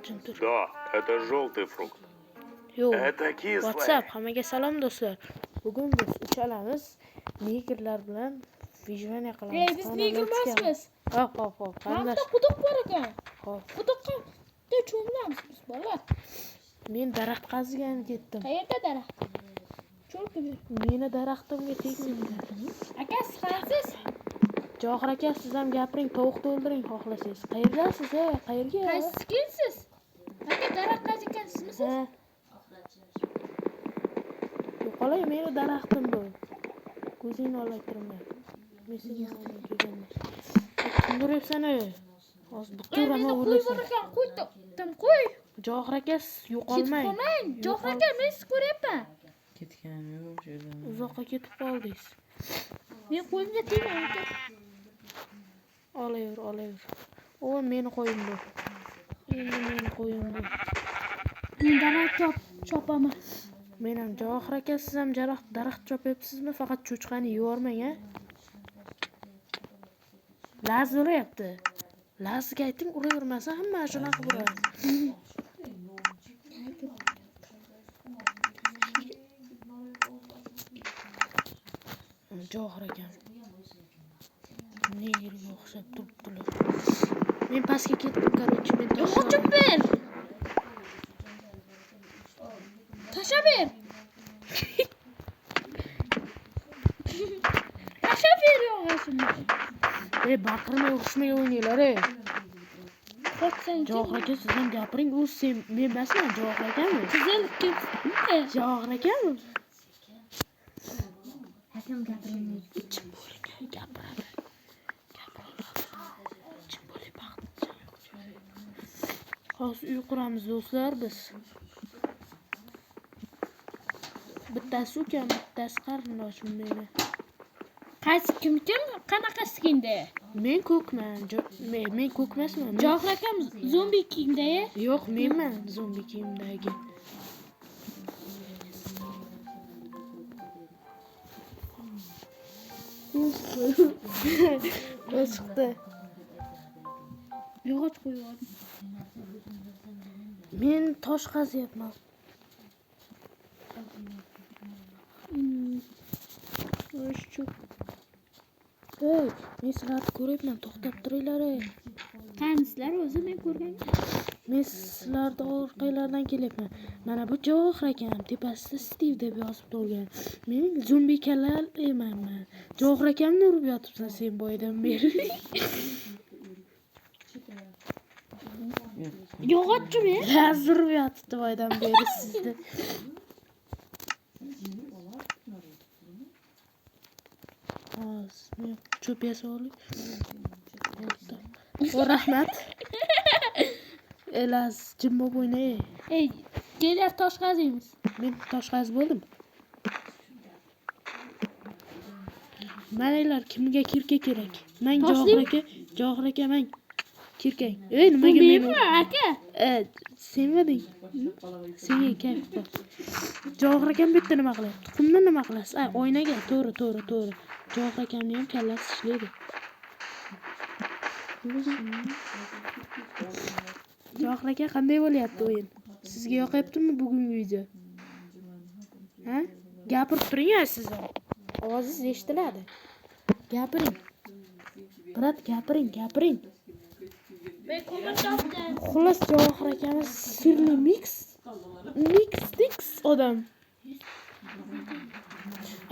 jim tur. Да, это желтый фрукт. Yo'q. Это кислый. WhatsApp hammaga salom do'stlar. Bugun biz uchalamiz negerlar bilan vijvaniya qilamiz. Biz neger emasmiz. Hop. Mana Qarindosh. quduq bor ekan. Hop. Quduqqa cho'milamiz biz bolalar. Men daraxt qazigan ketdim. Qayerda daraxt? Cho'lkida. Meni daraxtimga tegmanglar. Aka siz qayersiz? Johir aka, siz ham gapiring, tovuqni o'ldiring xohlasangiz. Qayerdasiz, qayerga? Qaysiz kelsiz? Aka daraxt qazigan sizmisiz? Ha. Yo'qolay, meni daraxtim bu. Ko'zingni olay turmay. Men seni kelganman. Tundiryapsan ey. Hozir biqirama o'lasan. Qo'y. Johir aka, yo'qolmang. Johir aka, men sizni ko'ryapman. Ketgan yo'q joydan. Uzoqqa ketib qoldingiz. Men qo'yimga tegmang aka. Olaver. O, meni qo'yim bu. Endi meni qo'yim bu. Men daraxt chopaman. Men ham Johir aka, siz ham daraxt chopyapsizmi? Faqat cho'chqani yevormang, ha? Laz uryapti. Lazga ayting, uravermasa hamma shunaqa uradi. Johir akam. Negerga o'xshab turibdilar. Men pastga ketdim, короче, men Ochib ber. Tashlab ber. Tashlab ber yog'ashini. Baqirmay urushmay o'ynanglar, ey. Qo'rqsang, Johir aka, siz ham gapiring. U sen men emasman, Johir akami? sizlar kim? Johir akami? Akam gapiring. Jim bo'ling, gapiradi. Jim bo'ling, baxtli. Hozir uy quramiz do'stlar biz. Bittasi ukam, bittasi qarindoshim meni. Qaysi kim qanaqasi kiyindi? Men ko'kman. Men ko'kmasman. Johir akam zombi kiyindi. Yo'q, menman zombi kiyimdagi. Chiqdi. Yog'och qo'yib. Men tosh qazyapman. Hey, men sizlarni ko'ryapman, to'xtab turinglar. Qanisizlar o'zi men ko'rgan. Men sizlarni orqanglardan kelyapman. Mana bu Johir akam, tepasida Steve deb yozib qo'ygan. Men zombi kalal emanman. Johir akamni urib yotibsan sen boydan beri. Yog'ochmi? Lazur urib yotibdi boydan beri sizni. Men cho'p yasoqlik. O, rahmat. Elas jim bo'lib o'ynay. Ey, kelar tosh qaziymiz. Men tosh qazib bo'ldim. Manaylar kimga kirka kerak? Men Johir aka men kirkang. Ey, nimaga meni? Aka. Senmeding. Senga kayf qil. Johir akam bitta nima qilyapti? Tuxumni nima qilasiz? Oynaga to'g'ri. Johir akamni ham kallasi ishlaydi. Johir aka, qanday bo'lyapti o'yin? Sizga yoqayaptimi bugungi video? Ha? Gapirib turing-a siz ham. Ovozingiz eshitiladi. Gapiring. Brat, gapiring. Men ko'mir topdim. Xullas, Johir akamiz sirli mix odam.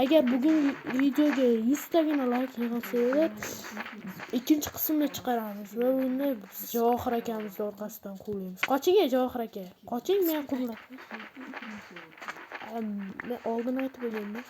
Agar bugun videoga 100 tagina like yig'ilsa, ikkinchi qismni chiqaramiz va uni Johir akamiz orqasidan quvlaymiz. Qoching, Johir aka. Qoching, men quvlab. Men oldin aytib qo'yganman.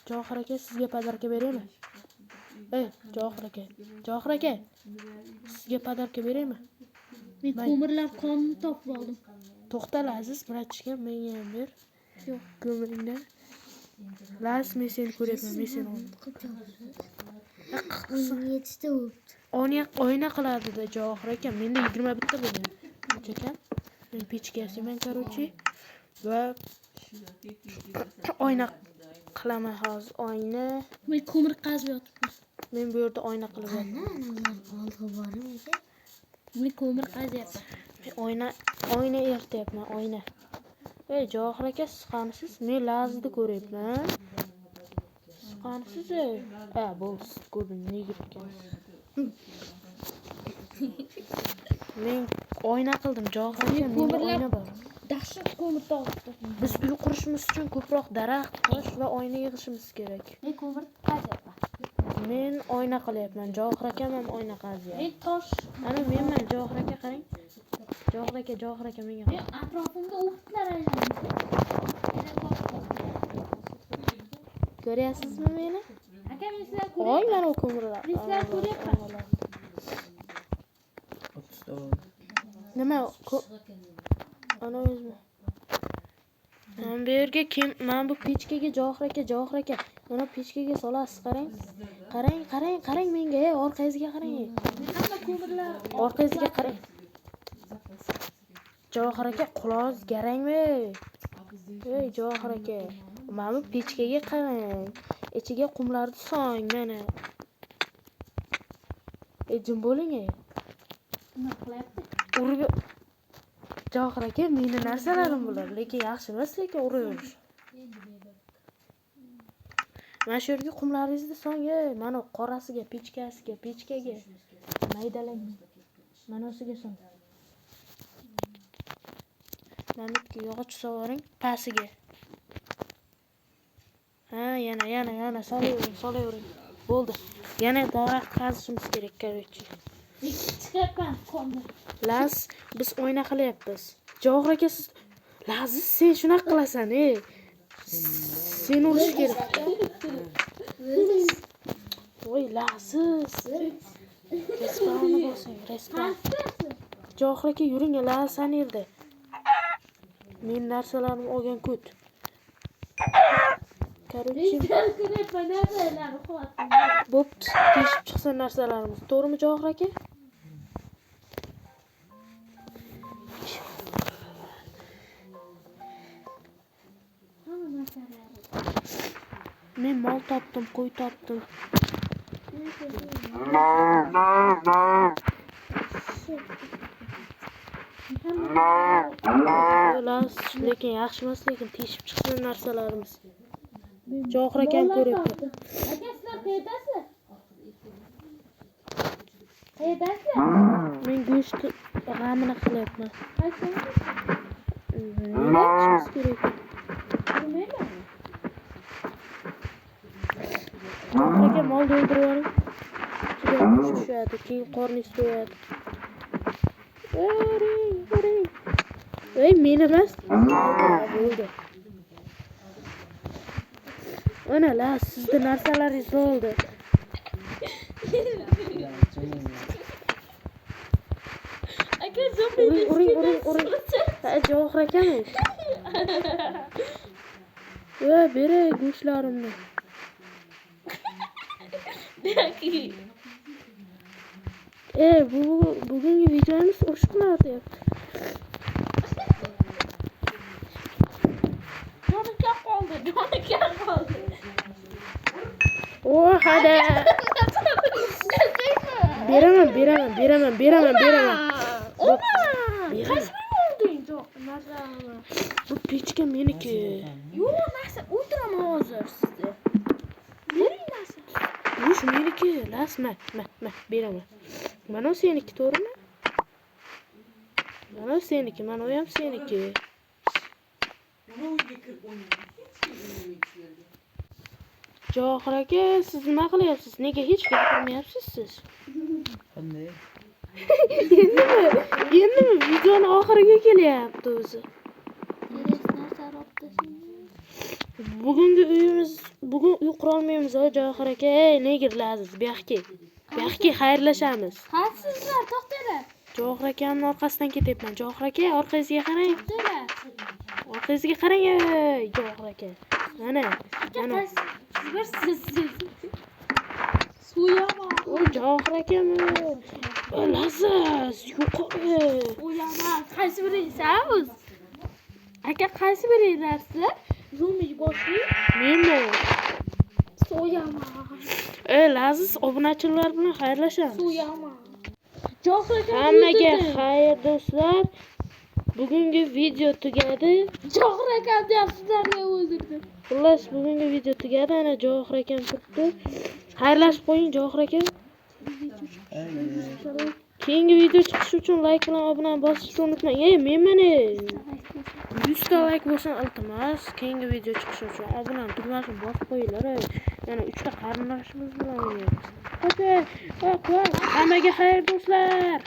Johir aka, sizga podarka beraymi? Johir aka. Sizga podarka beraymi? Men ko'mirlar qonini topib oldim. To'xtal aziz, bratishka, menga ham ber. Yo'q, ko'miringdan. Las, men seni ko'ryapman, men seni oldim. Oyna qiladi-da Johir aka. Menda 21 ta bo'lgan. Ekan, men pechka yasaman, короче. Va oyna qilaman hozir, oyna. Men ko'mir qazib yotibman. Men bu yerda oyna qilib yotibman. Men ko'mir qazyapman. Oyna ertyapman, oyna. Ey, Johir aka, siz qanisiz? Men Lazni ko'ryapman. Siz qanisiz? Ha, bo'ldi, siz ko'rdim, nega ekansiz? Men oyna qildim, Johir aka, menda oyna bor. Dahshat ko'mir topdim. Biz uy qurishimiz uchun ko'proq daraxt, tosh va oyna yig'ishimiz kerak. Men ko'mir qazyapman. Men oyna qilyapman, Johir akam ham oyna qazyapti. Men tosh. Ana menman, Johir aka qarang. Johir aka menga. Men atrofimda o'tlar aylanadi. Ko'ryapsizmi meni? Aka, men sizlar Oy, ko'ryapman. mana u ko'mirlar. Men sizlar ko'ryapman. Nima? Ana o'zmi? Men bu yerga men bu pechkaga Johir aka. Mana pechkaga solasiz, qarang. Qarang menga, orqangizga qarang. Hamma ko'mirlar. Orqangizga qarang. Johir aka, quloq garangmi? Ey, Johir aka, mana bu pechkaga qarang. Ichiga qumlarni so'ng, mana. Jim bo'ling. Nima qilyapti? Urib Johir aka, meni narsalarim bular, lekin yaxshi emas, lekin uraverish. Mana shu yerga qumlaringizni so'ng, mana qorasiga, pechkaga maydalang. Mana usiga so'ng. Mana bu yog'och sovaring pastiga. Ha, yana solavering. Bo'ldi. Yana daraxt qazishimiz kerak, короче. Chiqyapman ko'mir. Laz, biz o'yna qilyapmiz. Johir aka, siz Laziz, sen shunaqa qilasan, Sen urish kerak. Voy, Laziz. Respawnni bosing, respawn. Johir aka, yuring, Laziz san yerda. Men narsalarimni olgan kut. Короче, bo'pti, teshib chiqsin narsalarimiz. To'g'rimi, Johir aka? Men mol topdim, qo'y topdim. Lekin yaxshi emas, lekin teshib chiqsin narsalarimiz. Johir akam ko'ryapti. Aka, sizlar qayerdasiz? Qayerdasiz? Men go'sht g'amini qilyapman. Qayerda? Nima kerak? Bilmayman. Johir aka, mol do'ldirib yuboring. Ichiga tushadi, keyin qorningiz to'yadi. Yuring. Ey, men emas. Bo'ldi. Ana, la, sizda narsalaringiz bo'ldi. Aka, zombi. Uring. Ha, Johir akami? Beray go'shtlarimni. Bugungi videomiz urush qilyapti. Jonika qoldi. Hada. Beraman. Qaysi olding, narsani? Bu pechka meniki. Yo'q, narsa o'tiraman hozir sizda. Bering narsa. Shu meniki, lasma. Beraman. Mana u seniki, to'g'rimi? Mana u seniki, mana u ham seniki. Johir aka, siz nima qilyapsiz? Nega hech gapirmayapsiz siz? Qanday? Endi videoni oxiriga kelyapti o'zi. Bugun uy qurolmaymiz, Johir aka. Ey, negirlasiz, bu yoqqa xayrlashamiz. Qaysizlar, to'xtanglar. Johir akamning orqasidan ketyapman. Johir aka, orqangizga qarang. To'xtanglar. Orqangizga qarang, Johir aka. Mana. Siz. So'yaman. Voy, Johir akami. Laziz, yuqori. So'yaman. Qaysi biringiz? Aka, qaysi biringizlar? Zombi boshli. Menmi? So'yaman. Laziz, obunachilar bilan xayrlashamiz. So'yaman. Johir akam Hammaga xayr do'stlar. Bugungi video tugadi. Johir akam deyapsizlarga o'ldirdim. Xullas bugungi video tugadi. Ana Johir akam turibdi. Xayrlashib qo'ying Johir aka. Keyingi video chiqishi uchun like bilan obunani bosishni unutmang. Men 100 ta like bo'lsin iltimos. Keyingi video chiqishi uchun obunani tugmasini bosib qo'yinglar. Yana 3 ta qarindoshimiz bilan o'ynayapmiz. Hammaga xayr do'stlar.